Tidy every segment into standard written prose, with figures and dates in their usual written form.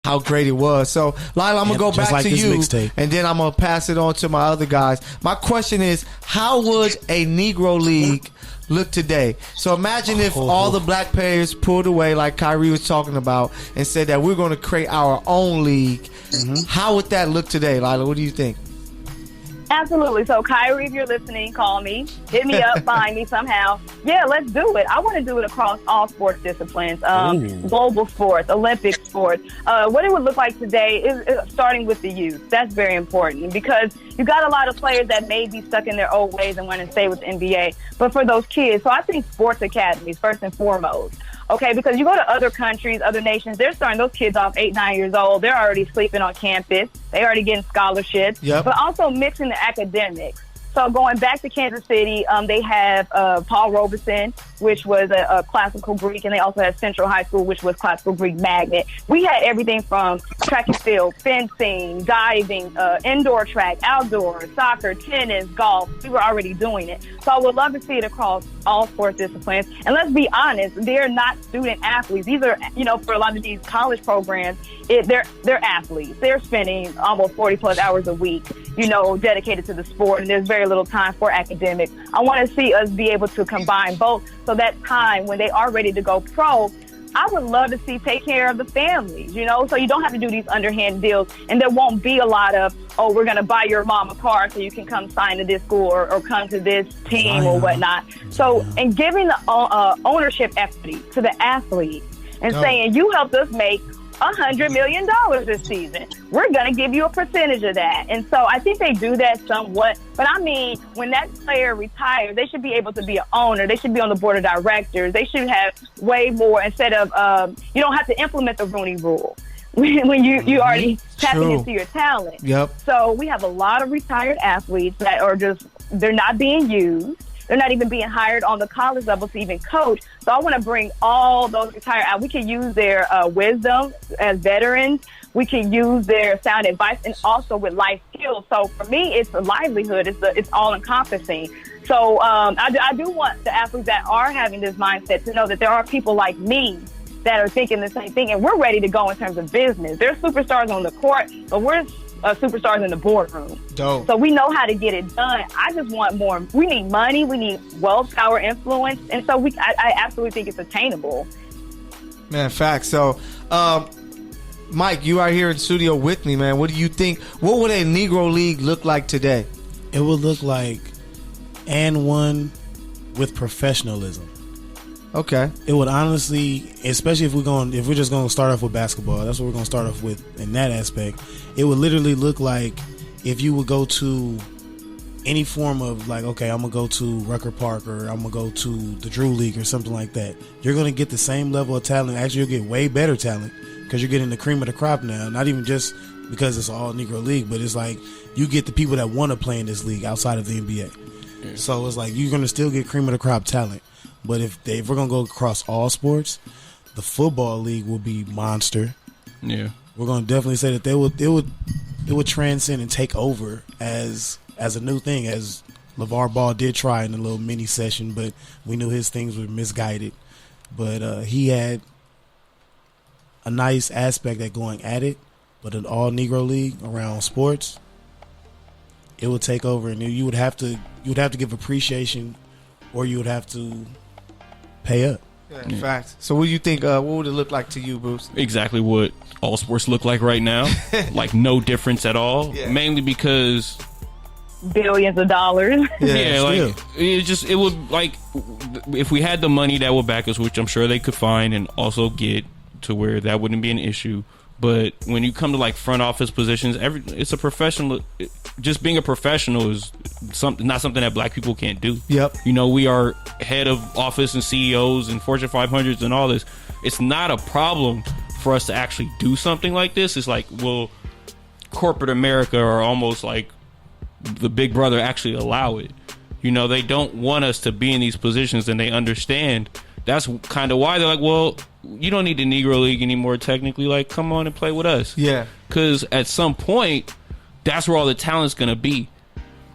how great it was. So, Lila, I'm going to go back to you, and then I'm going to pass it on to my other guys. My question is, how would a Negro League look today? So imagine if all the black players pulled away, like Kyrie was talking about, and said that we're going to create our own league. How would that look today, Lila? What do you think? Absolutely. So, Kyrie, if you're listening, call me. Hit me up. Find me somehow. Yeah, let's do it. I want to do it across all sports disciplines, global sports, Olympic sports. What it would look like today is starting with the youth. That's very important because you got a lot of players that may be stuck in their old ways and want to stay with the NBA. But for those kids, so I think sports academies, first and foremost. Okay, because you go to other countries, other nations, they're starting those kids off 8, 9 years old. They're already sleeping on campus. They're already getting scholarships. But also mixing the academics. So going back to Kansas City, they have Paul Robeson, which was a classical Greek, and they also had Central High School, which was classical Greek magnet. We had everything from track and field, fencing, diving, indoor track, outdoor, soccer, tennis, golf. We were already doing it. So I would love to see it across all sports disciplines. And let's be honest, they're not student athletes. These are, for a lot of these college programs, they're athletes. They're spending almost 40-plus hours a week, dedicated to the sport, and there's very little time for academics. I want to see us be able to combine both, so that time when they are ready to go pro, I would love to see take care of the families, so you don't have to do these underhand deals, and there won't be a lot of, we're going to buy your mom a car so you can come sign to this school or come to this team or whatnot. So, and giving the ownership equity to the athlete and saying, you helped us make $100 million this season. We're going to give you a percentage of that. And so I think they do that somewhat. But I mean, when that player retires, they should be able to be an owner. They should be on the board of directors. They should have way more instead of, you don't have to implement the Rooney Rule when you already tapping into your talent. So we have a lot of retired athletes that are they're not being used. They're not even being hired on the college level to even coach. So I want to bring all those retired out. We can use their wisdom as veterans. We can use their sound advice and also with life skills. So for me, it's a livelihood. It's all encompassing. So I do want the athletes that are having this mindset to know that there are people like me that are thinking the same thing, and we're ready to go in terms of business. There's superstars on the court, but we're superstars in the boardroom. So we know how to get it done. I just want more. We need money. We need wealth, power, influence. And so I absolutely think it's attainable. Man, facts. So, Mike, you are here in studio with me, man. What do you think? What would a Negro League look like today? It would look like one with professionalism. Okay. It would honestly, especially if we're just going to start off with basketball, that's what we're going to start off with in that aspect. It would literally look like if you would go to any form of like, okay, I'm going to go to Rucker Park or I'm going to go to the Drew League or something like that. You're going to get the same level of talent. Actually, you'll get way better talent because you're getting the cream of the crop now. Not even just because it's all Negro League, but it's like you get the people that want to play in this league outside of the NBA. Yeah. So it's like you're going to still get cream of the crop talent. But if we're going to go across all sports, the football league will be monster. Yeah. We're going to definitely say that it would transcend and take over as a new thing, as LeVar Ball did try in a little mini session, but we knew his things were misguided. But he had a nice aspect at going at it, but an all Negro League around sports, it would take over, and you would have to give appreciation, or you would have to pay up. Yeah, in fact. So what do you think, what would it look like to you, Bruce? Exactly what all sports look like right now. Like no difference at all. Yeah. Mainly because billions of dollars. Yeah, like it would, like, if we had the money that would back us, which I'm sure they could find and also get to where that wouldn't be an issue. But when you come to like front office positions, it's a professional. Just being a professional is not something that black people can't do. Yep. We are head of office and CEOs and Fortune 500s and all this. It's not a problem for us to actually do something like this. It's like, well, corporate America or almost like the big brother actually allow it. They don't want us to be in these positions, and they understand. That's kind of why they're like, well, you don't need the Negro League anymore, technically. Like, come on and play with us. Yeah. Because at some point, that's where all the talent's going to be.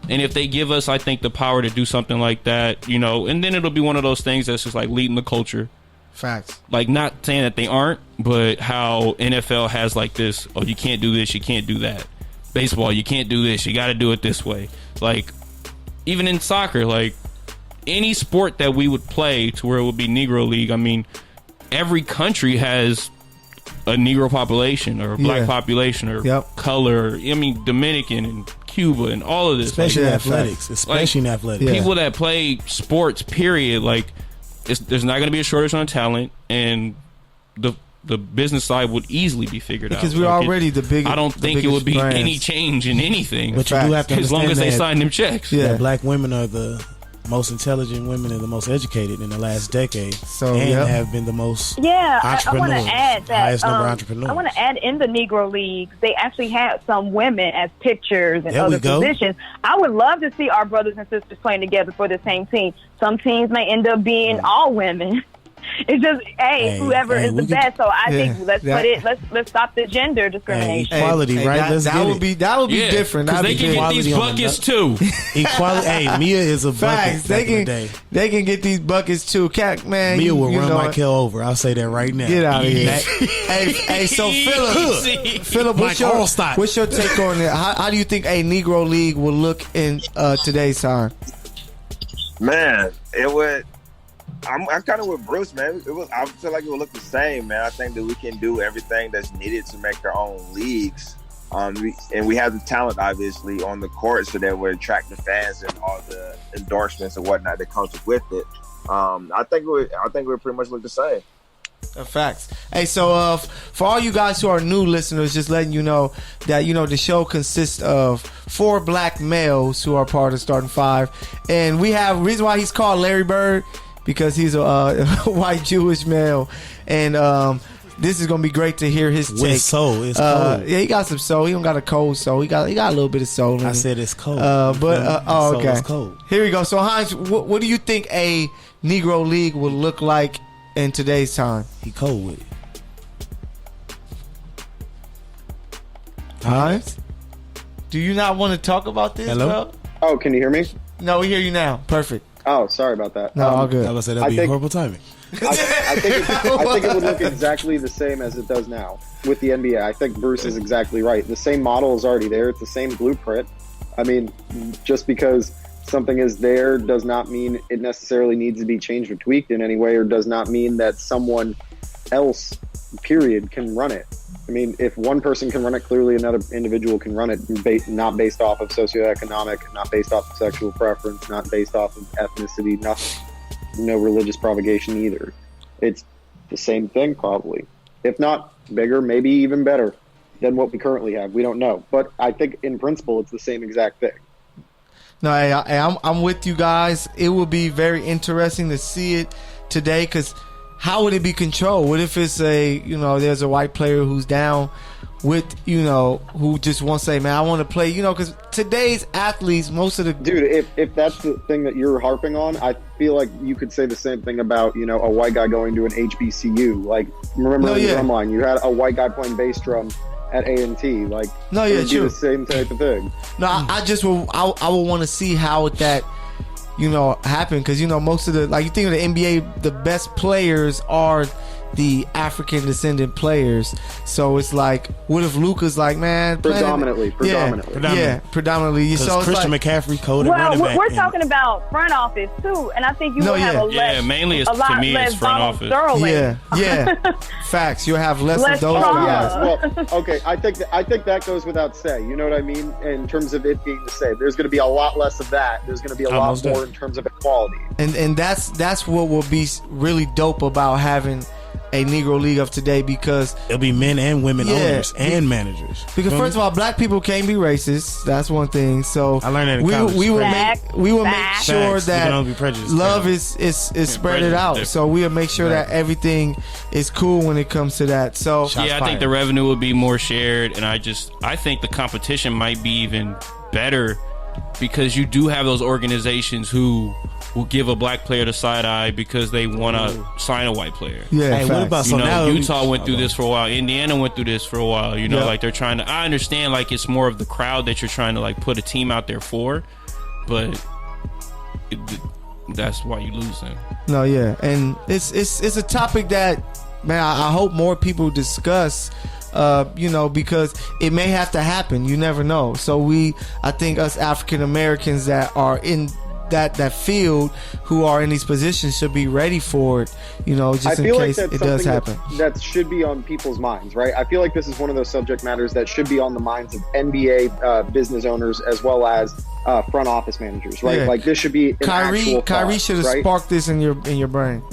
And if they give us, I think, the power to do something like that, and then it'll be one of those things that's just like leading the culture. Facts. Like, not saying that they aren't, but how NFL has like this, oh, you can't do this, you can't do that. Baseball, you can't do this, you got to do it this way. Like, even in soccer, like, any sport that we would play to where it would be Negro League, I mean, every country has a Negro population or a black population or color. I mean, Dominican and Cuba and all of this. Especially in athletics. Especially in athletics. People that play sports, period, like, there's not going to be a shortage on talent, and the business side would easily be figured out. Because we're already the biggest. I don't think it would be any change in anything. But you do have to as long as they sign them checks. Yeah, black women are the most intelligent women and the most educated in the last decade, have been the most I want to add that highest number of entrepreneurs. I want to add in the Negro Leagues, they actually have some women as pitchers and other positions. I would love to see our brothers and sisters playing together for the same team. Some teams may end up being all women. It's just, whoever is the best. So I think let's stop the gender discrimination. Equality, right? That would be different. Because they can get these buckets too. Equality. Hey, Mia is a bucket. They can get these buckets too. Cat man, Mia will run Michael over. I'll say that right now. Get out of here. hey, so Philip, what's your take on it? How do you think a Negro League will look in today's time? Man, it would. I'm kind of with Bruce, man. I feel like it will look the same, man. I think that we can do everything that's needed to make our own leagues. And we have the talent, obviously, on the court, so that we attract the fans and all the endorsements and whatnot that comes with it. I think we pretty much look the same. Facts. Hey, so for all you guys who are new listeners, just letting you know that the show consists of 4 black males who are part of Starting Five, and we have reason why he's called Larry Bird. Because he's a white Jewish male, and this is gonna be great to hear his take. With soul, it's cold. Yeah, he got some soul. He don't got a cold soul. He got a little bit of soul. In I said it's cold. Okay. It's cold. Here we go. So Hines, what do you think a Negro League would look like in today's time? He cold with it. Hines, do you not want to talk about this? Hello? Bro? Oh, can you hear me? No, we hear you now. Perfect. Oh, sorry about that. No, all good. I was saying that'd be horrible timing. I think it would look exactly the same as it does now with the NBA. I think Bruce is exactly right. The same model is already there. It's the same blueprint. I mean, just because something is there does not mean it necessarily needs to be changed or tweaked in any way, or does not mean that someone else, period, can run it. I mean, if one person can run it, clearly another individual can run it, not based off of socioeconomic, not based off of sexual preference, not based off of ethnicity, no religious propagation either. It's the same thing, probably. If not bigger, maybe even better than what we currently have. We don't know. But I think in principle, it's the same exact thing. No, I'm with you guys. It will be very interesting to see it today, because how would it be controlled? What if it's there's a white player who's down with, who just wants to say, man, I want to play, because today's athletes, most of the... Dude, if that's the thing that you're harping on, I feel like you could say the same thing about, a white guy going to an HBCU. Like, remember the drum line, you had a white guy playing bass drum at A&T. Like, it would be the same type of thing. No, I would want to see how that... happen, because most of the, like, you think of the NBA, the best players are the African descendant players. So it's like, what if Luka's like, man, predominantly. Predominantly. So Christian McCaffrey coded running back. We're talking about front office too, and I think you will have a less. Mainly it's, to me, it's front office. Facts. You'll have less of those guys. Well, okay. I think that goes without say. You know what I mean? In terms of it being the same, there's going to be a lot less of that. There's going to be a lot more in terms of equality. And that's what will be really dope about having a Negro League of today, because it'll be men and women owners and managers. Because first of all, black people can't be racist. That's one thing. So I learned that in college. We will make sure that love is spread it out. So we'll make sure that everything is cool when it comes to that. So I think the revenue will be more shared, and I think the competition might be even better, because you do have those organizations who will give a black player the side eye because they want to sign a white player. Yeah, hey, what about now Utah went through this for a while. Indiana went through this for a while. Like, they're trying to. I understand, like, it's more of the crowd that you're trying to, like, put a team out there for, but that's why you losing. No, yeah, and it's a topic that, man, I hope more people discuss. Because it may have to happen. You never know. So I think us African Americans that are in that field, who are in these positions, should be ready for it. Just in case it does happen. That should be on people's minds, right? I feel like this is one of those subject matters that should be on the minds of NBA business owners as well as front office managers, right? Yeah. Like this should be an actual thought, Kyrie should have sparked this in your brain.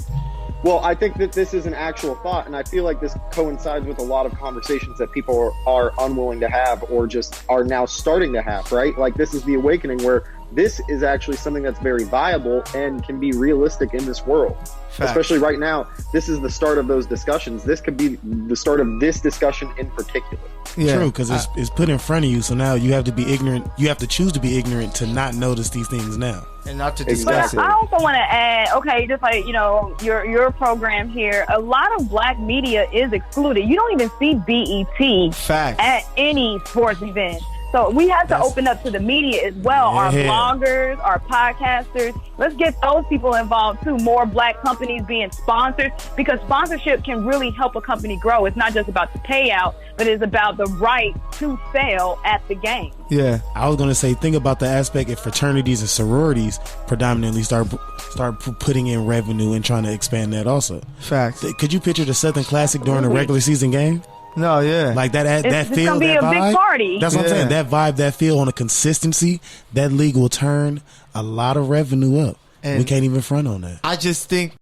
Well, I think that this is an actual thought, and I feel like this coincides with a lot of conversations that people are unwilling to have or just are now starting to have, right? Like this is the awakening where this is actually something that's very viable and can be realistic in this world. Fact. Especially right now, this is the start of those discussions. This could be the start of this discussion in particular. Yeah. True, because it's put in front of you, so now you have to be ignorant. You have to choose to be ignorant to not notice these things now. And not to discuss it. I also want to add, okay, just like, your program here, a lot of black media is excluded. You don't even see BET at any sports event. So we have to open up to the media as well. Yeah. Our bloggers, our podcasters. Let's get those people involved too. More black companies being sponsored, because sponsorship can really help a company grow. It's not just about the payout, but it's about the right to sell at the game. Yeah, I was going to say, think about the aspect if fraternities and sororities predominantly start putting in revenue and trying to expand that also. Facts. Could you picture the Southern Classic during a regular season game? No, yeah. Like that feel, that vibe. Big party. That's what I'm saying. That vibe, that feel on a consistency, that league will turn a lot of revenue up. And we can't even front on that. I just think